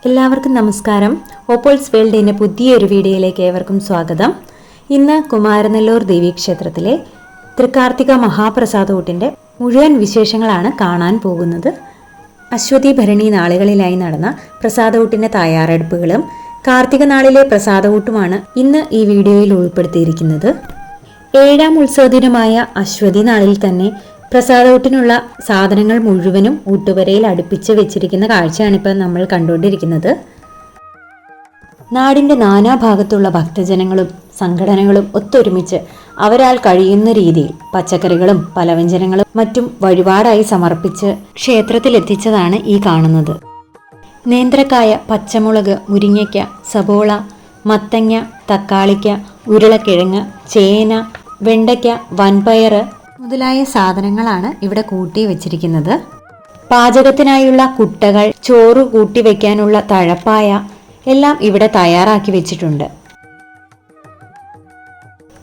എല്ലാവർക്കും നമസ്കാരം. ഓപ്പോൾസ് വേൾഡിൻ്റെ പുതിയൊരു വീഡിയോയിലേക്ക് ഏവർക്കും സ്വാഗതം. ഇന്ന് കുമാരനെല്ലൂർ ദേവീക്ഷേത്രത്തിലെ തൃക്കാർത്തിക മഹാപ്രസാദൂട്ടിൻ്റെ മുഴുവൻ വിശേഷങ്ങളാണ് കാണാൻ പോകുന്നത്. അശ്വതി ഭരണി നാളുകളിലായി നടന്ന പ്രസാദൂട്ടിൻ്റെ തയ്യാറെടുപ്പുകളും കാർത്തിക നാളിലെ പ്രസാദൂട്ടുമാണ് ഇന്ന് ഈ വീഡിയോയിൽ ഉൾപ്പെടുത്തിയിരിക്കുന്നത്. 7ാം ഉത്സവദിനമായ അശ്വതി നാളിൽ തന്നെ പ്രസാദൂട്ടിനുള്ള സാധനങ്ങൾ മുഴുവനും ഊട്ടുവരയിൽ അടുപ്പിച്ച് വെച്ചിരിക്കുന്ന കാഴ്ചയാണ് ഇപ്പോൾ നമ്മൾ കണ്ടുകൊണ്ടിരിക്കുന്നത്. നാടിൻ്റെ നാനാഭാഗത്തുള്ള ഭക്തജനങ്ങളും സംഘടനകളും ഒത്തൊരുമിച്ച് അവരാൽ കഴിയുന്ന രീതിയിൽ പച്ചക്കറികളും പലവ്യഞ്ജനങ്ങളും മറ്റും വഴിപാടായി സമർപ്പിച്ച് ക്ഷേത്രത്തിലെത്തിച്ചതാണ് ഈ കാണുന്നത്. നേന്ത്രക്കായ, പച്ചമുളക്, മുരിങ്ങയ്ക്ക, സബോള, മത്തങ്ങ, തക്കാളിക്ക, ഉരുളക്കിഴങ്ങ്, ചേന, വെണ്ടയ്ക്ക, വൻപയർ മുതലായ സാധനങ്ങളാണ് ഇവിടെ കൂട്ടി വെച്ചിരിക്കുന്നത്. പാചകത്തിനായുള്ള കുട്ടകൾ, ചോറ് കൂട്ടി വെക്കാനുള്ള തഴപ്പായ എല്ലാം ഇവിടെ തയ്യാറാക്കി വെച്ചിട്ടുണ്ട്.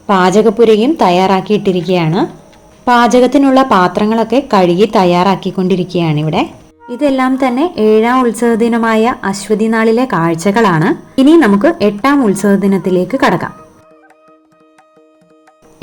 പാചകപ്പുരയും തയ്യാറാക്കിയിട്ടിരിക്കുകയാണ്. പാചകത്തിനുള്ള പാത്രങ്ങളൊക്കെ കഴുകി തയ്യാറാക്കിക്കൊണ്ടിരിക്കുകയാണ് ഇവിടെ. ഇതെല്ലാം തന്നെ 7ാം ഉത്സവ ദിനമായ അശ്വതി നാളിലെ കാഴ്ചകളാണ്. ഇനി നമുക്ക് 8ാം ഉത്സവ ദിനത്തിലേക്ക് കടക്കാം.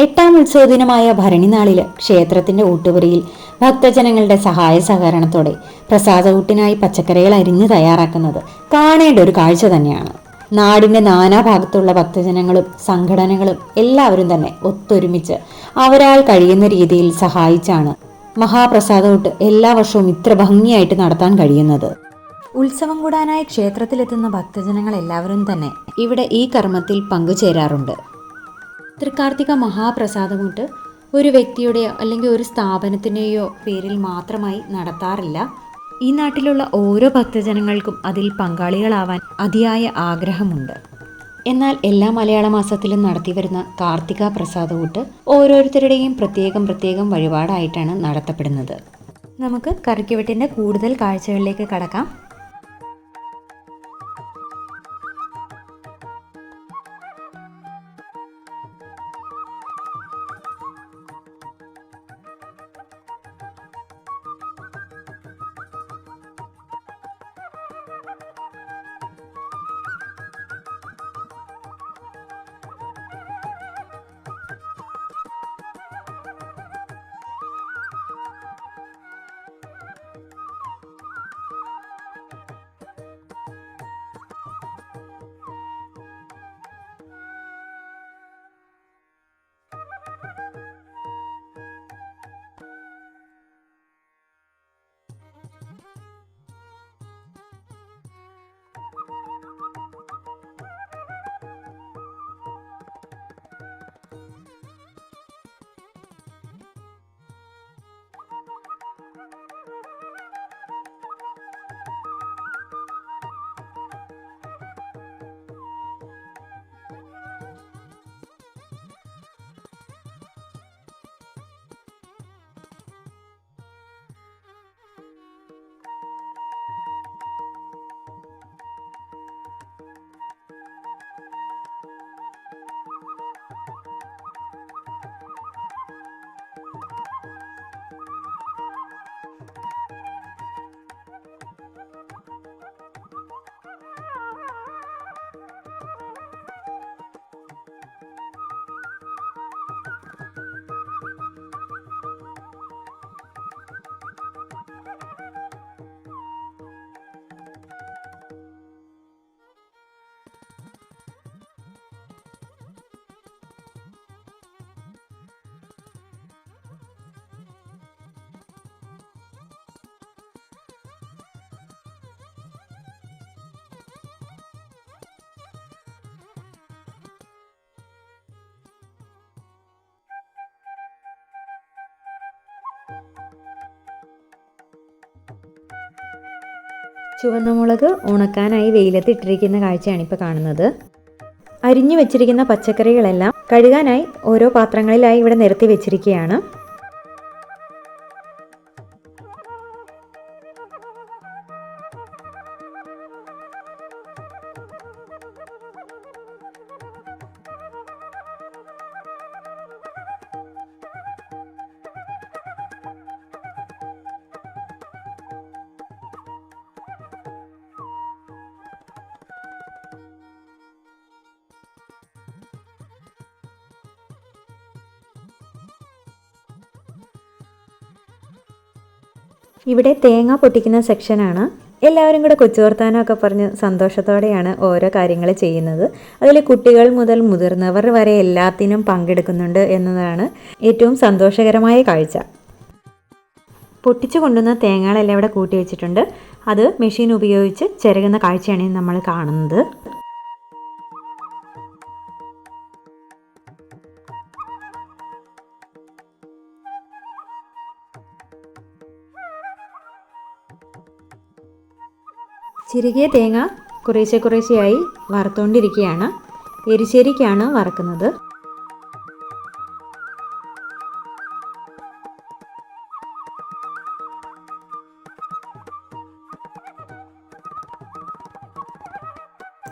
8ാം ഉത്സവ ദിനമായ ഭരണിനാളില് ക്ഷേത്രത്തിന്റെ ഊട്ടുപുരയിൽ ഭക്തജനങ്ങളുടെ സഹായ സഹകരണത്തോടെ പ്രസാദൂട്ടിനായി പച്ചക്കറികൾ അരിഞ്ഞ് തയ്യാറാക്കുന്നത് കാണേണ്ട ഒരു കാഴ്ച തന്നെയാണ്. നാടിന്റെ നാനാഭാഗത്തുള്ള ഭക്തജനങ്ങളും സംഘടനകളും എല്ലാവരും തന്നെ ഒത്തൊരുമിച്ച് അവരാൽ കഴിയുന്ന രീതിയിൽ സഹായിച്ചാണ് മഹാപ്രസാദൂട്ട് എല്ലാ വർഷവും ഇത്ര ഭംഗിയായിട്ട് നടത്താൻ കഴിയുന്നത്. ഉത്സവം കൂടാനായി ക്ഷേത്രത്തിലെത്തുന്ന ഭക്തജനങ്ങൾ എല്ലാവരും തന്നെ ഇവിടെ ഈ കർമ്മത്തിൽ പങ്കുചേരാറുണ്ട്. തൃക്കാർത്തിക മഹാപ്രസാദമൂട്ട് ഒരു വ്യക്തിയുടെയോ അല്ലെങ്കിൽ ഒരു സ്ഥാപനത്തിൻ്റെയോ പേരിൽ മാത്രമായി നടത്താറില്ല. ഈ നാട്ടിലുള്ള ഓരോ ഭക്തജനങ്ങൾക്കും അതിൽ പങ്കാളികളാവാൻ അതിയായ ആഗ്രഹമുണ്ട്. എന്നാൽ എല്ലാ മലയാള മാസത്തിലും നടത്തിവരുന്ന കാർത്തിക പ്രസാദമൂട്ട് ഓരോരുത്തരുടെയും പ്രത്യേകം വഴിപാടായിട്ടാണ് നടത്തപ്പെടുന്നത്. നമുക്ക് കറിക്കുവെട്ടിൻ്റെ കൂടുതൽ കാഴ്ചകളിലേക്ക് കടക്കാം. ചുവന്ന മുളക് ഉണക്കാനായി വെയിലത്തിട്ടിരിക്കുന്ന കാഴ്ചയാണ് ഇപ്പോൾ കാണുന്നത്. അരിഞ്ഞു വെച്ചിരിക്കുന്ന പച്ചക്കറികളെല്ലാം കഴുകാനായി ഓരോ പാത്രങ്ങളിലായി ഇവിടെ നിരത്തി വെച്ചിരിക്കുകയാണ്. ഇവിടെ തേങ്ങ പൊട്ടിക്കുന്ന സെക്ഷനാണ്. എല്ലാവരും കൂടെ കൊച്ചു വർത്താനമൊക്കെ പറഞ്ഞ് സന്തോഷത്തോടെയാണ് ഓരോ കാര്യങ്ങൾ ചെയ്യുന്നത്. അതിൽ കുട്ടികൾ മുതൽ മുതിർന്നവർ വരെ എല്ലാത്തിനും പങ്കെടുക്കുന്നുണ്ട് എന്നതാണ് ഏറ്റവും സന്തോഷകരമായ കാഴ്ച. പൊട്ടിച്ചു കൊണ്ടുവന്ന തേങ്ങകളെല്ലാം ഇവിടെ കൂട്ടി വെച്ചിട്ടുണ്ട്. അത് മെഷീൻ ഉപയോഗിച്ച് ചിരകുന്ന കാഴ്ചയാണ് നമ്മൾ കാണുന്നത്. ചിരകിയ തേങ്ങ കുറേശ്ശെയായി വറുത്തുകൊണ്ടിരിക്കുകയാണ്. എരിശ്ശേരിക്കാണ് വറക്കുന്നത്.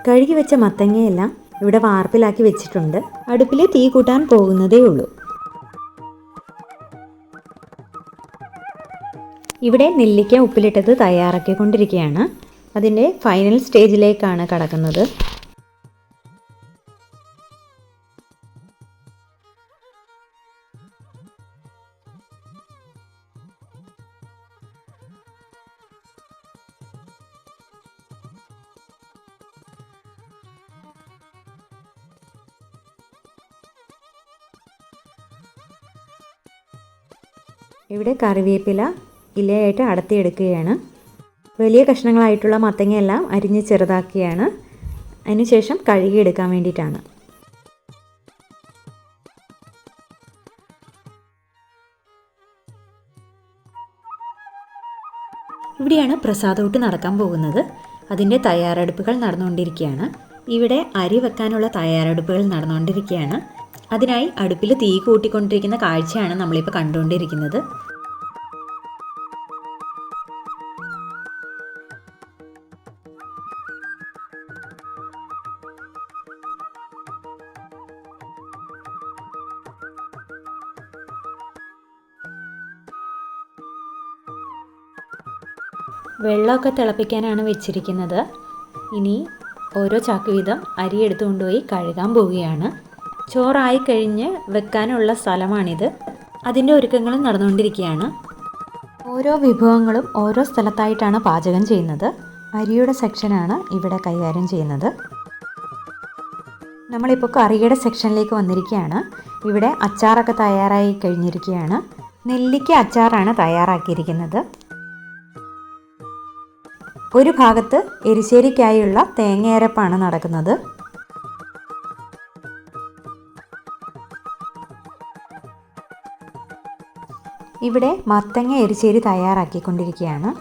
കഴുകി വെച്ച മത്തങ്ങയെല്ലാം ഇവിടെ വാർപ്പിലാക്കി വെച്ചിട്ടുണ്ട്. അടുപ്പിൽ തീ കൂട്ടാൻ പോകുന്നതേ ഉള്ളൂ. ഇവിടെ നെല്ലിക്ക ഉപ്പിലിട്ടത് തയ്യാറാക്കിക്കൊണ്ടിരിക്കുകയാണ്. അതിൻ്റെ ഫൈനൽ സ്റ്റേജിലേക്കാണ് കടക്കുന്നത്. ഇവിടെ കറിവേപ്പില ഇലയായിട്ട് അടർത്തിയെടുക്കുകയാണ്. വലിയ കഷ്ണങ്ങളായിട്ടുള്ള മത്തങ്ങയെല്ലാം അരിഞ്ഞ് ചെറുതാക്കിയാണ്. അതിനുശേഷം കഴുകിയെടുക്കാൻ വേണ്ടിയിട്ടാണ്. ഇവിടെയാണ് പ്രസാദൂട്ട് നടക്കാൻ പോകുന്നത്. അതിൻ്റെ തയ്യാറെടുപ്പുകൾ നടന്നുകൊണ്ടിരിക്കുകയാണ്. ഇവിടെ അരി വെക്കാനുള്ള തയ്യാറെടുപ്പുകൾ നടന്നുകൊണ്ടിരിക്കുകയാണ്. അതിനായി അടുപ്പിൽ തീ കൂട്ടിക്കൊണ്ടിരിക്കുന്ന കാഴ്ചയാണ് നമ്മളിപ്പോൾ കണ്ടുകൊണ്ടിരിക്കുന്നത്. വെള്ളമൊക്കെ തിളപ്പിക്കാനാണ് വെച്ചിരിക്കുന്നത്. ഇനി ഓരോ ചാക്ക് വീതം അരി എടുത്തു കൊണ്ടുപോയി കഴുകാൻ പോവുകയാണ്. ചോറായി കഴിഞ്ഞ് വെക്കാനുള്ള സ്ഥലമാണിത്. അതിൻ്റെ ഒരുക്കങ്ങളും നടന്നുകൊണ്ടിരിക്കുകയാണ്. ഓരോ വിഭവങ്ങളും ഓരോ സ്ഥലത്തായിട്ടാണ് പാചകം ചെയ്യുന്നത്. അരിയുടെ സെക്ഷനാണ് ഇവിടെ കൈകാര്യം ചെയ്യുന്നത്. നമ്മളിപ്പോൾ കറിയുടെ സെക്ഷനിലേക്ക് വന്നിരിക്കുകയാണ്. ഇവിടെ അച്ചാറൊക്കെ തയ്യാറായി കഴിഞ്ഞിരിക്കുകയാണ്. നെല്ലിക്ക അച്ചാറാണ് തയ്യാറാക്കിയിരിക്കുന്നത്. ഒരു ഭാഗത്ത് എരിശ്ശേരിക്കായുള്ള തേങ്ങയരപ്പാണ് നടക്കുന്നത്. ഇവിടെ മത്തങ്ങ എരിശ്ശേരി തയ്യാറാക്കിക്കൊണ്ടിരിക്കുകയാണ്.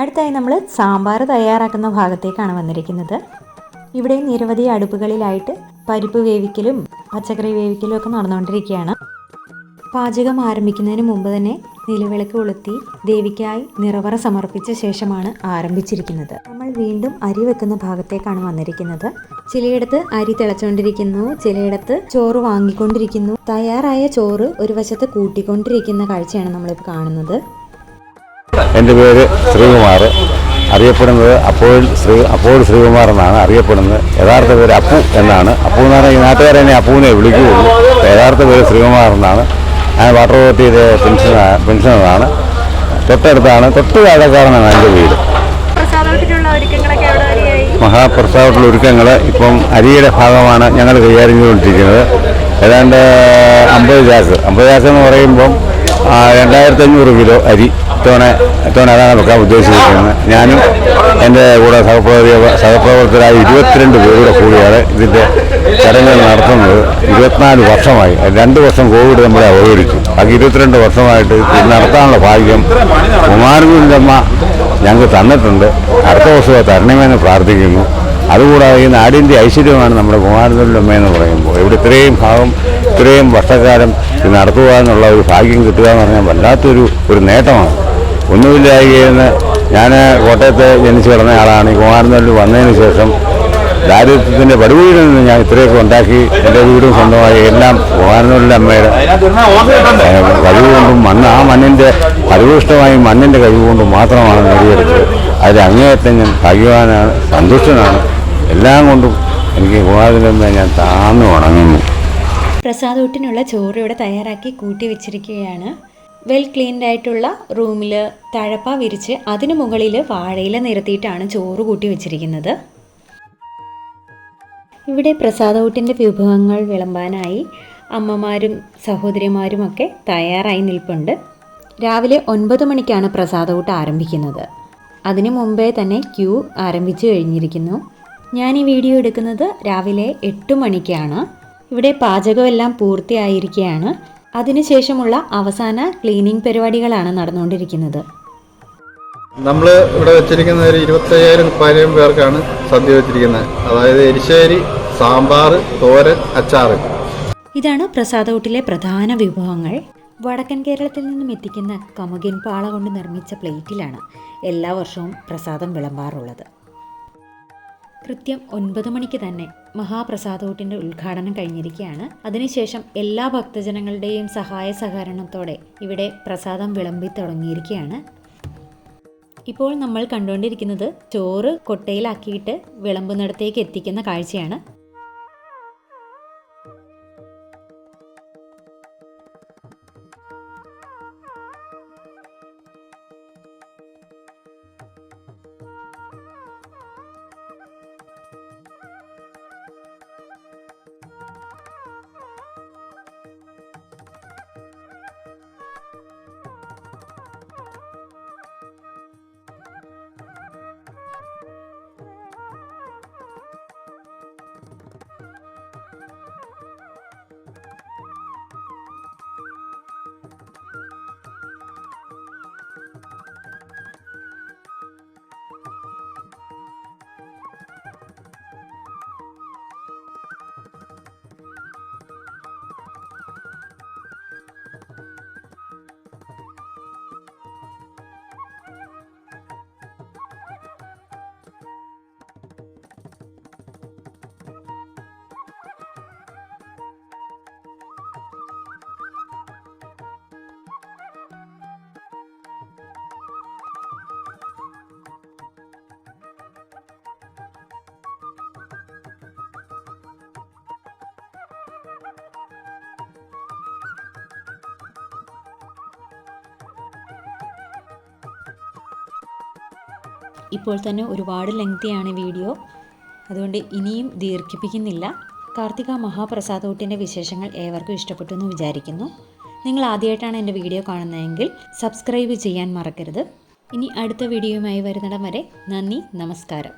അടുത്തായി നമ്മൾ സാമ്പാർ തയ്യാറാക്കുന്ന ഭാഗത്തേക്കാണ് വന്നിരിക്കുന്നത്. ഇവിടെ നിരവധി അടുപ്പുകളിലായിട്ട് പരിപ്പ് വേവിക്കലും പച്ചക്കറി വേവിക്കലും ഒക്കെ നടന്നുകൊണ്ടിരിക്കുകയാണ്. പാചകം ആരംഭിക്കുന്നതിന് മുമ്പ് തന്നെ നിലവിളക്ക് കൊളുത്തി ദേവിക്കായി നിറവറ സമർപ്പിച്ച ശേഷമാണ് ആരംഭിച്ചിരിക്കുന്നത്. നമ്മൾ വീണ്ടും അരി വെക്കുന്ന ഭാഗത്തേക്കാണ് വന്നിരിക്കുന്നത്. ചിലയിടത്ത് അരി തിളച്ചുകൊണ്ടിരിക്കുന്നു, ചിലയിടത്ത് ചോറ് വാങ്ങിക്കൊണ്ടിരിക്കുന്നു. തയ്യാറായ ചോറ് ഒരു വശത്ത് കൂട്ടിക്കൊണ്ടിരിക്കുന്ന കാഴ്ചയാണ് നമ്മളിപ്പോൾ കാണുന്നത്. എൻ്റെ പേര് ശ്രീകുമാർ, അറിയപ്പെടുന്നത് അപ്പോൾ ശ്രീകുമാർ എന്നാണ് അറിയപ്പെടുന്നത്. യഥാർത്ഥ പേര് അപ്പു എന്നാണ്. അപ്പു എന്ന് പറഞ്ഞാൽ ഈ നാട്ടുകാരെ എന്നെ അപ്പുവിനെ വിളിക്കുകയുള്ളൂ. യഥാർത്ഥ പേര് ശ്രീകുമാർ എന്നാണ്. ഞാൻ വാട്ടർ അതോറിറ്റിയിലെ പെൻഷനറാണ്. തൊട്ടടുത്താണ്, തൊട്ട് താഴെക്കാരനാണ് എൻ്റെ വീട്. മഹാപ്രസാദത്തിലുള്ള ഒരുക്കങ്ങൾ ഇപ്പം അരിയുടെ ഭാഗമാണ് ഞങ്ങൾ കൈകാര്യം ചെയ്തുകൊണ്ടിരിക്കുന്നത്. ഏതാണ്ട് 50 ചാക്ക് എന്ന് പറയുമ്പം 2500 കിലോ അരി ഇത്തവണ അതാണ് വെക്കാൻ ഉദ്ദേശിച്ചിരിക്കുന്നത്. ഞാനും എൻ്റെ കൂടെ സഹപ്രവർത്തകരായ 22 പേരുടെ കൂടിയാണ് ഇതിൻ്റെ ചടങ്ങുകൾ നടത്തുന്നത്. 24 വർഷമായി. 2 വർഷം കോവിഡ് നമ്മളെ അവതരിച്ചു. ബാക്കി 22 വർഷമായിട്ട് ഇത് നടത്താനുള്ള ഭാഗ്യം കുമാരനുവിൻ്റെ അമ്മ ഞങ്ങൾക്ക് തന്നിട്ടുണ്ട്. അടുത്ത വർഷം തരണമെന്ന് പ്രാർത്ഥിക്കുന്നു. അതുകൂടാതെ ഈ നാടിൻ്റെ ഐശ്വര്യമാണ് നമ്മുടെ കുമാരനുവിൻ്റെ അമ്മ എന്ന് പറയുമ്പോൾ. ഇവിടെ ഇത്രയും വർഷക്കാലം ഇത് നടത്തുക എന്നുള്ള ഒരു ഭാഗ്യം കിട്ടുക എന്ന് പറഞ്ഞാൽ വല്ലാത്തൊരു നേട്ടമാണ്. ഒന്നുമില്ലായെന്ന് ഞാൻ കോട്ടയത്ത് ജനിച്ചു കിടന്ന ആളാണ്. ഈ കുമാരനുവിൽ വന്നതിന് ശേഷം ദാരിദ്ര്യത്തിൻ്റെ പടുകുഴിയിൽ നിന്ന് ഞാൻ ഇത്രയൊക്കെ ഉണ്ടാക്കി എൻ്റെ വീടും സ്വന്തമായി എല്ലാം കുമാരനുവിൻ്റെ അമ്മയുടെ കഴിവുകൊണ്ടും മണ്ണിൻ്റെ ഫലഭൂഷ്ടമായ മണ്ണിൻ്റെ കഴിവുകൊണ്ടും മാത്രമാണ് നേടിയെടുത്തത്. അതിൽ അങ്ങേയറ്റം ഞാൻ ഭാഗ്യവാനാണ്, സന്തുഷ്ടനാണ്. എല്ലാം കൊണ്ടും എനിക്ക് കുമാരനുവിൻ്റെ അമ്മയെ ഞാൻ താഴ്ന്നു വണങ്ങുന്നു. പ്രസാദൂട്ടിനുള്ള ചോറ് ഇവിടെ തയ്യാറാക്കി കൂട്ടി വെച്ചിരിക്കുകയാണ്. വെൽ ക്ലീൻഡ് ആയിട്ടുള്ള റൂമിൽ തഴപ്പ വിരിച്ച് അതിനു മുകളിൽ വാഴയില നിരത്തിയിട്ടാണ് ചോറ് കൂട്ടി വെച്ചിരിക്കുന്നത്. ഇവിടെ പ്രസാദൂട്ടിൻ്റെ വിഭവങ്ങൾ വിളമ്പാനായി അമ്മമാരും സഹോദരിമാരുമൊക്കെ തയ്യാറായി നിൽപ്പുണ്ട്. രാവിലെ 9 മണിക്കാണ് പ്രസാദൂട്ട് ആരംഭിക്കുന്നത്. അതിനു മുമ്പേ തന്നെ ക്യൂ ആരംഭിച്ചു കഴിഞ്ഞിരിക്കുന്നു. ഞാൻ ഈ വീഡിയോ എടുക്കുന്നത് രാവിലെ 8 മണിക്കാണ്. ഇവിടെ പാചകമെല്ലാം പൂർത്തിയായിരിക്കുകയാണ്. അതിനുശേഷമുള്ള അവസാന ക്ലീനിങ് പരിപാടികളാണ് നടന്നുകൊണ്ടിരിക്കുന്നത്. നമ്മൾ ഇവിടെ വെച്ചിരിക്കുന്ന ഒരു 25,000-30,000 പേർക്കാണ് സദ്യ വെച്ചിരിക്കുന്നത്. അതായത് എരിശ്ശേരി, സാമ്പാർ, തോരൻ, അച്ചാറ്. ഇതാണ് പ്രസാദൂട്ടിലെ പ്രധാന വിഭവങ്ങൾ. വടക്കൻ കേരളത്തിൽ നിന്നും എത്തിക്കുന്ന കമുകിൻ പാള കൊണ്ട് നിർമ്മിച്ച പ്ലേറ്റിലാണ് എല്ലാ വർഷവും പ്രസാദം വിളമ്പാറുള്ളത്. കൃത്യം 9 മണിക്ക് തന്നെ മഹാപ്രസാദൂട്ടിൻ്റെ ഉദ്ഘാടനം കഴിഞ്ഞിരിക്കുകയാണ്. അതിനുശേഷം എല്ലാ ഭക്തജനങ്ങളുടെയും സഹായ സഹകരണത്തോടെ ഇവിടെ പ്രസാദം വിളമ്പി തുടങ്ങിയിരിക്കുകയാണ്. ഇപ്പോൾ നമ്മൾ കണ്ടുകൊണ്ടിരിക്കുന്നത് ചോറ് കൊട്ടയിലാക്കിയിട്ട് വിളമ്പുന്നിടത്തേക്ക് എത്തിക്കുന്ന കാഴ്ചയാണ്. ഇപ്പോൾ തന്നെ ഒരുപാട് ലെങ്തിയാണ് വീഡിയോ, അതുകൊണ്ട് ഇനിയും ദീർഘിപ്പിക്കുന്നില്ല. കാർത്തിക മഹാപ്രസാദൂട്ടിൻ്റെ വിശേഷങ്ങൾ ഏവർക്കും ഇഷ്ടപ്പെട്ടു എന്ന് വിചാരിക്കുന്നു. നിങ്ങൾ ആദ്യമായിട്ടാണ് എൻ്റെ വീഡിയോ കാണുന്നതെങ്കിൽ സബ്സ്ക്രൈബ് ചെയ്യാൻ മറക്കരുത്. ഇനി അടുത്ത വീഡിയോയുമായി വരുന്നിടം വരെ നന്ദി, നമസ്കാരം.